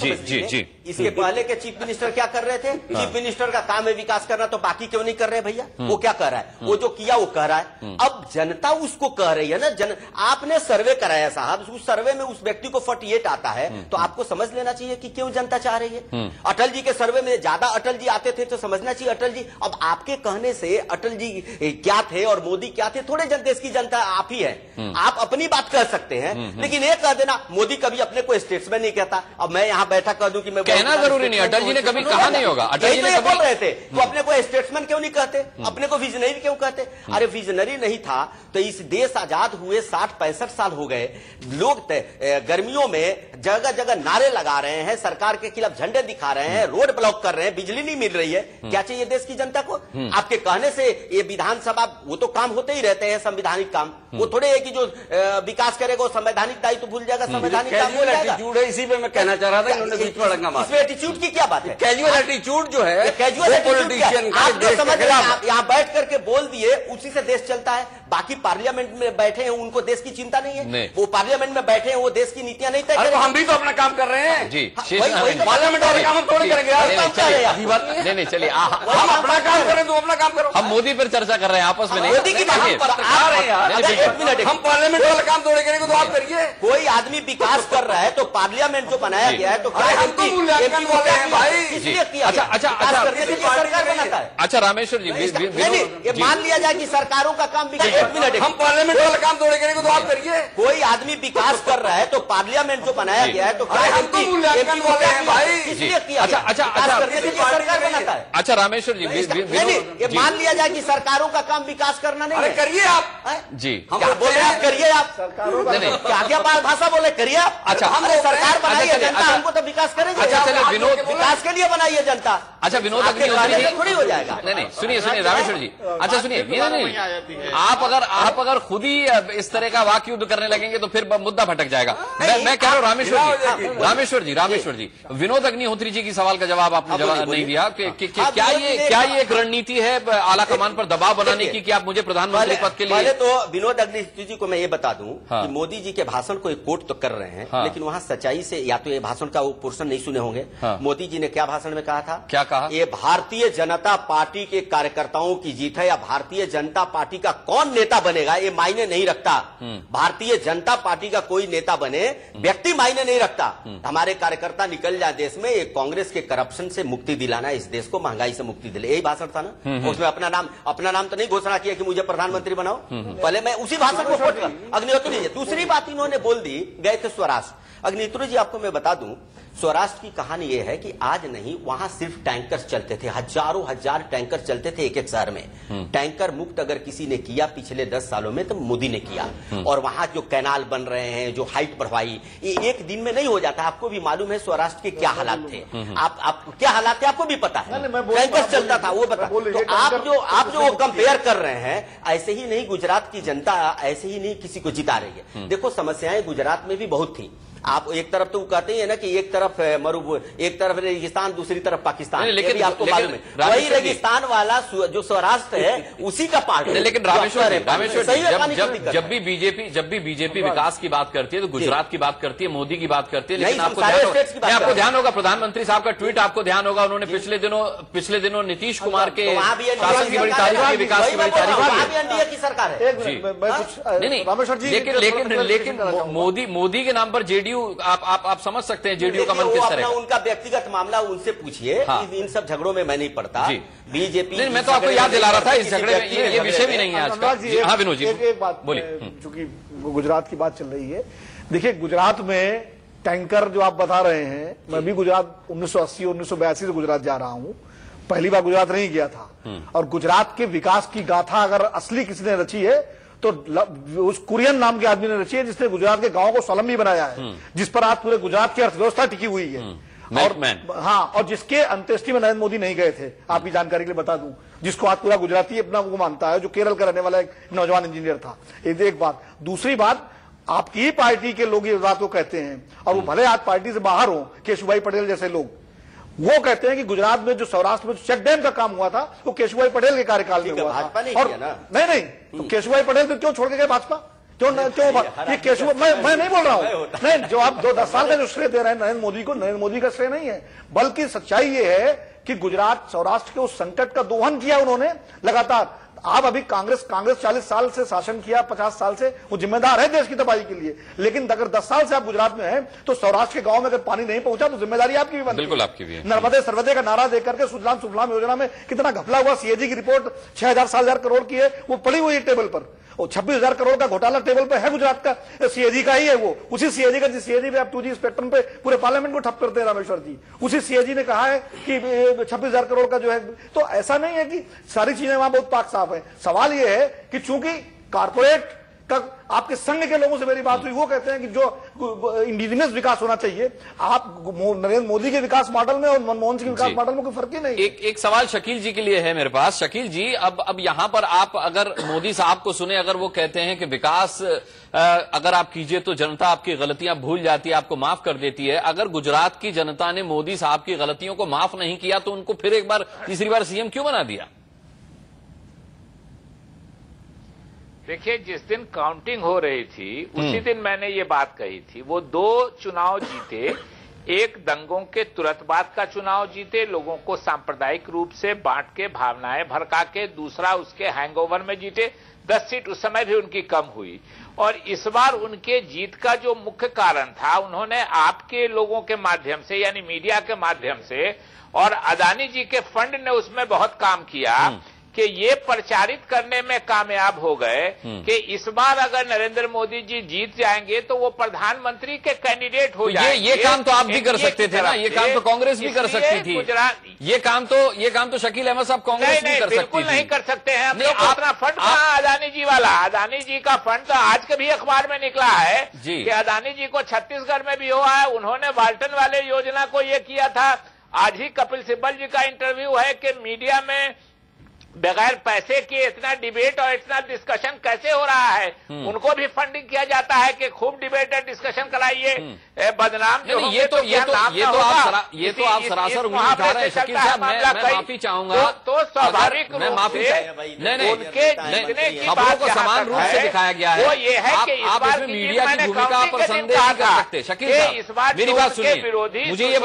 समझ लीजिए। इसके पहले के चीफ मिनिस्टर क्या कर रहे थे? चीफ मिनिस्टर का काम है विकास करना, तो बाकी क्यों नहीं कर रहे भैया? वो क्या कर रहा है? वो जो किया वो कह रहा है। अब जनता उसको कह रही है ना। आपने सर्वे कराया साहब, उस सर्वे में उस व्यक्ति को 48 आता है, तो आपको समझ लेना चाहिए कि क्यों जनता चाह रही है। अटल जी के सर्वे में ज्यादा अटल जी आते थे तो समझना चाहिए अटल जी। अब आपके कहने से अटल जी क्या थे और मोदी क्या थे, थोड़े देश की जनता आप ही है। आप अपनी बात कह सकते हैं, लेकिन ये कह देना मोदी कभी अपने को स्टेट्समैन नहीं कहता। अब मैं यहाँ बैठा कह दूं कि मैं कहना जरूरी नहीं, अटल जी ने कभी कहा नहीं होगा। अटल जी ने बोल रहे थे तो अपने को स्टेट्समैन क्यों नहीं कहते? अपने को विजनरी क्यों कहते? अरे विजनरी नहीं था तो इस देश आजाद हुए 60-65 साल हो गए। लोग गर्मियों में जगह जगह नारे लगा रहे हैं, सरकार के खिलाफ झंडे दिखा रहे हैं, रोड ब्लॉक कर रहे हैं, बिजली नहीं मिल रही है। क्या चाहिए देश की जनता को? आपके कहने से ये विधानसभा, वो तो काम होते ही रहते हैं संवैधानिक काम। वो थोड़े है कि जो विकास करेगा संवैधानिक दायित्व भूल जाएगा, संवैधानिक काम भूल जाएगा। एटीट्यूड है, इसी पे मैं कहना चाह रहा था इन्होंने बीच में लगा मारा। इसमें एटीट्यूड की क्या बात है? कैजुअल एटीट्यूड जो है, कैजुअल पॉलिटिशियन का आप जो समझ रहे हैं, यहाँ बैठ करके बोल दिए उसी से देश चलता है। बाकी पार्लियामेंट में बैठे हैं उनको देश की चिंता नहीं है। वो पार्लियामेंट में बैठे हैं, वो देश की नीतियां नहीं तय करेंगे। हम भी तो अपना काम कर रहे हैं जी। पार्लियामेंट वाले काम हम थोड़ी करेंगे। नहीं चलिए, हम अपना काम करें तो अपना काम करो। हम मोदी पर चर्चा कर रहे हैं आपस में, नहीं मोदी की बात हम पार्लियामेंट वाला काम थोड़े करेंगे तो आप करिए। कोई आदमी विकास कर रहा है तो पार्लियामेंट जो बनाया गया है तो मूल्यांकन वाले हैं भाई। सरकार बनाता है। अच्छा रामेश्वर जी, ये मान लिया जाए कि सरकारों का काम हम पार्लियामेंट वाला काम थोड़े करेंगे तो आप करिए। कोई आदमी विकास कर रहा है तो पार्लियामेंट जो बनाया गया है तो मूल्यांकन वाले हैं भाई। इसलिए किया सरकार बनाता है। अच्छा रामेश्वर जी, ये मान लिया जाए कि सरकारों का काम विकास करना नहीं है। करिए आप जी। हम बोल रहे हैं करिए आप। क्या भाषा बोले? करिए आप। अच्छा, हमने सरकार बनाई है, जनता हमको तो विकास करेगी। अच्छा चलिए, विनोद विकास के लिए बनाई है जनता। अच्छा विनोद अग्निहोत्री थोड़ी हो जाएगा। नहीं सुनिए रामेश्वर जी, अच्छा सुनिए, नहीं आप अगर खुद ही इस तरह का वाक युद्ध करने लगेंगे तो फिर मुद्दा भटक जाएगा। मैं कह रहा हूँ रामेश्वर जी, विनोद अग्निहोत्री जी की सवाल का जवाब आपने जवाब नहीं दिया कि क्या ये एक रणनीति है आला कमान पर दबाव बनाने की कि आप मुझे प्रधानमंत्री पद के लिए? पहले तो विनोद अग्निहोत्री जी को मैं ये बता दूं कि मोदी जी के भाषण को एक कोट तो कर रहे हैं, लेकिन वहां सच्चाई से या तो ये भाषण का वो पोर्शन नहीं सुने होंगे। मोदी जी ने क्या भाषण में कहा था? क्या कहा? ये भारतीय जनता पार्टी के कार्यकर्ताओं की जीत है, या भारतीय जनता पार्टी का कौन नेता बनेगा ये मायने नहीं रखता। भारतीय जनता पार्टी का कोई नेता बने, व्यक्ति मायने नहीं रखता। हमारे कार्यकर्ता निकल जाए देश में, ये कांग्रेस के करप्शन से मुक्ति दिलाना, इस देश को महंगाई से मुक्ति दिलाना, यही भाषण था ना। उसमें अपना नाम तो नहीं घोषणा किया कि मुझे प्रधानमंत्री बनाओ। पहले मैं उसी भाषण को कोट कर अग्निहोत्री जी। दूसरी बात इन्होंने बोल दी, गए थे स्वराष्ट्र। अग्निहोत्री जी आपको मैं बता दूं, स्वराष्ट्र की कहानी यह है कि आज नहीं, वहां सिर्फ टैंकर्स चलते थे, हजारों हजार टैंकर चलते थे एक एक शहर में। टैंकर मुक्त अगर किसी ने किया पिछले 10 सालों में तो मोदी ने किया। और वहां जो कैनाल बन रहे हैं, जो हाइट बढ़वाई, ये एक दिन में नहीं हो जाता। आपको भी मालूम है स्वराष्ट्र के क्या हालात थे। आप क्या हालात थे आपको भी पता है। टैंकर चलता था वो बता। तो आप जो कंपेयर कर रहे हैं, ऐसे ही नहीं गुजरात की जनता ऐसे ही नहीं किसी को जिता रही है। देखो समस्याएं गुजरात में भी बहुत थी। आप एक तरफ तो कहते हैं ना कि एक तरफ एक तरफ रेगिस्तान, दूसरी तरफ पाकिस्तान, लेकिन आपको मालूम है वही रेगिस्तान वाला जो स्वराष्ट्र है उसी का पार्ट है। लेकिन रामेश्वर जब भी बीजेपी विकास की बात करती है तो गुजरात की बात करती है, मोदी की बात करती है। लेकिन आपको ध्यान होगा प्रधानमंत्री साहब का ट्वीट, आपको ध्यान होगा उन्होंने पिछले दिनों नीतीश कुमार के शासन की बड़ी तारीफ की, विकास की बड़ी तारीफ एनडीए की सरकार है। लेकिन मोदी के नाम पर जेडीयू, आप समझ सकते हैं जेडीयू का मन किस तरह। उनका व्यक्तिगत मामला उनसे पूछिए। इन सब झगड़ों में मैं नहीं पड़ता। बीजेपी नहीं, मैं तो आपको याद दिला रहा था इस झगड़े में ये विषय भी नहीं है आज का। हाँ विनोद जी एक बात बोलिए, चूंकि गुजरात की बात चल रही है। देखिए गुजरात में टैंकर जो आप बता रहे हैं, मैं भी गुजरात 1980 1982 से गुजरात जा रहा हूं, पहली बार गुजरात नहीं गया था। और गुजरात के विकास की गाथा अगर असली किसी ने रची है तो उस कुरियन नाम के आदमी ने रची है, जिसने गुजरात के गांवों को स्वावलंबी बनाया है, जिस पर आज पूरे गुजरात की अर्थव्यवस्था टिकी हुई है। और जिसके अंत्येष्टि में नरेंद्र मोदी नहीं गए थे, आपकी जानकारी के लिए बता दूं, जिसको आज पूरा गुजराती अपना वो मानता है, जो केरल का रहने वाला एक नौजवान इंजीनियर था। एक बात। दूसरी बात, आपकी पार्टी के लोग ये बात को कहते हैं, और वो भले आज पार्टी से बाहर हो, केशुभाई पटेल जैसे लोग, वो कहते हैं कि गुजरात में जो सौराष्ट्र में चेक डैम का काम हुआ था वो केशुभाई पटेल के कार्यकाल में हुआ था। और नहीं तो केशुभाई पटेल तो क्यों छोड़ के गए भाजपा? ये केशव, मैं नहीं बोल रहा हूं, नहीं, जो आप 10 साल का जो श्रेय दे रहे हैं नरेंद्र मोदी को, नरेंद्र मोदी का श्रेय नहीं है, बल्कि सच्चाई ये है कि गुजरात सौराष्ट्र के उस संकट का दोहन किया उन्होंने लगातार। आप अभी कांग्रेस 40 साल से शासन किया, 50 साल से, वो जिम्मेदार है देश की तबाही के लिए, लेकिन अगर 10 साल से आप गुजरात में हैं तो सौराष्ट्र के गांव में अगर पानी नहीं पहुंचा तो जिम्मेदारी आपकी भी बनती है। बिल्कुल आपकी भी है। नर्मदे सर्वदे का नारा देकर के सुजलाम सुफलाम योजना में कितना घपला हुआ, सीएजी की रिपोर्ट 6,000 करोड़ की है, वो पड़ी हुई है टेबल पर, और 26,000 करोड़ का घोटाला टेबल पे है गुजरात का, सीएजी का ही है वो, उसी सीएजी का, जिस सीएजी पे आप 2G स्पेक्ट्रम पे पूरे पार्लियामेंट को ठप करते हैं रामेश्वर जी, उसी सीएजी ने कहा है कि 26,000 करोड़ का जो है। तो ऐसा नहीं है कि सारी चीजें वहां बहुत पाक साफ है। सवाल ये है कि चूंकि कारपोरेट का आपके संघ के लोगों से मेरी बात हुई, वो कहते हैं कि जो इंडिजिनस विकास होना चाहिए, आप नरेंद्र मोदी के विकास मॉडल में और मनमोहन सिंह के विकास मॉडल में कोई फर्क ही नहीं। एक सवाल शकील जी के लिए है मेरे पास। शकील जी, अब यहां पर आप अगर मोदी साहब को सुने, अगर वो कहते हैं कि विकास अगर आप कीजिए तो जनता आपकी गलतियां भूल जाती है, आपको माफ कर देती है, अगर गुजरात की जनता ने मोदी साहब की गलतियों को माफ नहीं किया तो उनको फिर एक बार तीसरी बार सीएम क्यों बना दिया? देखिए, जिस दिन काउंटिंग हो रही थी उसी दिन मैंने ये बात कही थी। वो 2 चुनाव जीते, एक दंगों के तुरंत बाद का चुनाव जीते, लोगों को सांप्रदायिक रूप से बांट के, भावनाएं भड़का के, दूसरा उसके हैंगओवर में जीते, 10 सीट उस समय भी उनकी कम हुई। और इस बार उनके जीत का जो मुख्य कारण था, उन्होंने आपके लोगों के माध्यम से, यानी मीडिया के माध्यम से, और अदानी जी के फंड ने उसमें बहुत काम किया कि ये प्रचारित करने में कामयाब हो गए कि इस बार अगर नरेंद्र मोदी जी जीत जाएंगे तो वो प्रधानमंत्री के कैंडिडेट हो जाएंगे। ये काम तो आप भी कर सकते थे ना, ये काम तो कांग्रेस भी कर सकती थी। गुजरात ये काम तो शकील अहमद साहब कांग्रेस भी कर सकती थी। बिल्कुल नहीं कर सकते हैं। अपना फंड कहा अदानी जी वाला, अदानी जी का फंड तो आज के भी अखबार में निकला है कि अदानी जी को छत्तीसगढ़ में भी हुआ है। उन्होंने वाल्टन वाले योजना को ये किया था। आज ही कपिल सिब्बल जी का इंटरव्यू है कि मीडिया में बगैर पैसे के इतना डिबेट और इतना डिस्कशन कैसे हो रहा है। उनको भी फंडिंग किया जाता है कि खूब डिबेट और डिस्कशन कराइए, बदनाम जो ये तो आप सरासर उंगली उठा रहे हैं शकील साहब। मैं माफी चाहूंगा तो स्वाभाविक मैं माफी उनके जीतने की खबरों को समान रूप से दिखाया गया है। वो ये है कि आप इसमें मीडिया की भूमिका पर संदेह नहीं कर सकते। शकील साहब मेरी बात सुनिए, मुझे ये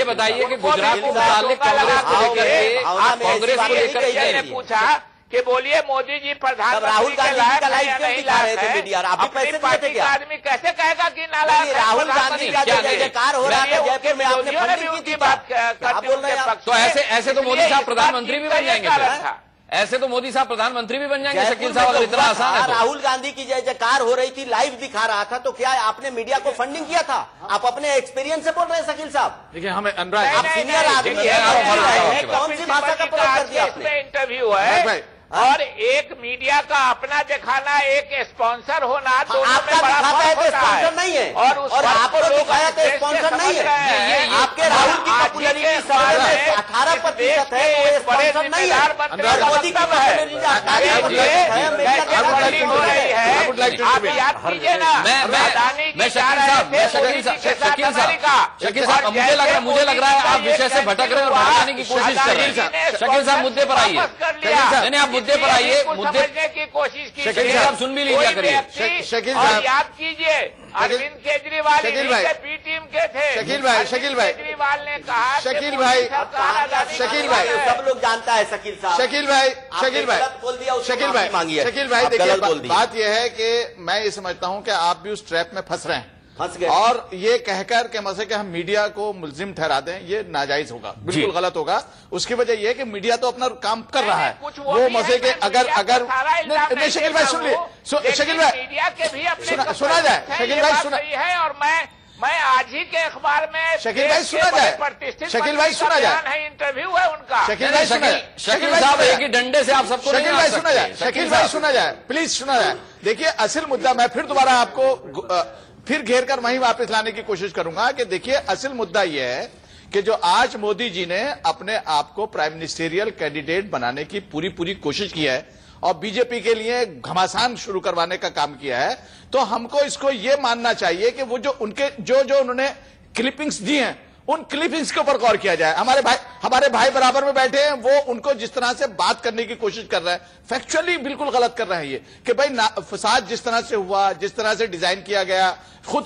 बताइए कि गुजरात के मुताबिक कांग्रेस को लेकर कांग्रेस ने पूछा कि बोलिए मोदी जी प्रधानमंत्री राहुल गांधी का लाइव क्यों दिखा रहे थे मीडिया? आप पैसे पार्टी का आदमी कैसे कहेगा कि नालायक? राहुल गांधी का जयकार हो रहा है जयपुर में, आपने फंडिंग की थी बात करते। तो ऐसे तो मोदी साहब प्रधानमंत्री भी बन जाएंगे, ऐसे तो मोदी साहब प्रधानमंत्री भी बन जाएंगे शकील साहब, अगर इतना आसान है तो। राहुल गांधी की जय जयकार हो रही थी, लाइव दिखा रहा था, तो क्या आपने मीडिया को फंडिंग किया था? आप अपने एक्सपीरियंस से बोल रहे हैं शकील साहब? देखिए हमें आप सीनियर आदमी हैं, कौन सी भाषा का प्रयोग कर दिया आपने? इंटरव्यू है और एक मीडिया का अपना दिखाना, एक स्पॉन्सर होना, आपका दिखाता है तो स्पॉन्सर नहीं है, और आपको दिखाया तो स्पॉन्सर नहीं है। आपके राहुल की पॉपुलैरिटी सर्वे में 18% है, वो स्पॉन्सर नहीं है। मोदी का मुझे लग रहा है आप विषय से भटक रहे हैं और भटकाने की कोशिश कर रहे हैं। शकील साहब मुद्दे पर आइए, आप मुद्दे पर आइए, मुद्दे की कोशिश की। शकील साहब सुन भी लीजिए करिए। शकील साहब याद कीजिए, अरविंद केजरीवाल बी टीम के थे। शकील भाई केजरीवाल ने कहा, शकील भाई सब लोग जानता है शकील साहब। शकील भाई बोल दिया, शकील भाई देखिए बात यह है कि मैं ये समझता हूं कि आप भी उस ट्रैप में फंस रहे हैं, फंस गए। और ये कहकर के मजे के हम मीडिया को मुलजिम ठहरा दें, ये नाजायज होगा, बिल्कुल गलत होगा। उसकी वजह यह है कि मीडिया तो अपना काम कर रहा है, वो मजे के अगर नहीं शकील भाई सुन लीजिए, शकील भाई सुना जाए, शकील भाई सुना है। और मैं आज ही के अखबार में शकील भाई सुना जाए, शकील भाई सुना जाए, इंटरव्यू है उनका। शकील भाई सुना जाए, शकील साहब एक ही डंडे से आप सबको शकील भाई सुना जाए, शकील भाई सुना जाए, प्लीज सुना जाए। देखिए असल मुद्दा मैं फिर दोबारा आपको फिर घेर कर वहीं वापस लाने की कोशिश करूंगा कि देखिए असल मुद्दा यह है कि जो आज मोदी जी ने अपने आप को प्राइम मिनिस्टेरियल कैंडिडेट बनाने की पूरी कोशिश की है और बीजेपी के लिए घमासान शुरू करवाने का काम किया है, तो हमको इसको यह मानना चाहिए कि वो जो उन्होंने क्लिपिंग्स दी हैं उन क्लिपिंग्स के ऊपर गौर किया जाए। हमारे भाई बराबर में बैठे हैं, वो उनको जिस तरह से बात करने की कोशिश कर रहे हैं, फैक्चुअली बिल्कुल गलत कर रहे हैं ये, कि भाई फसाद जिस तरह से हुआ, जिस तरह से डिजाइन किया गया, खुद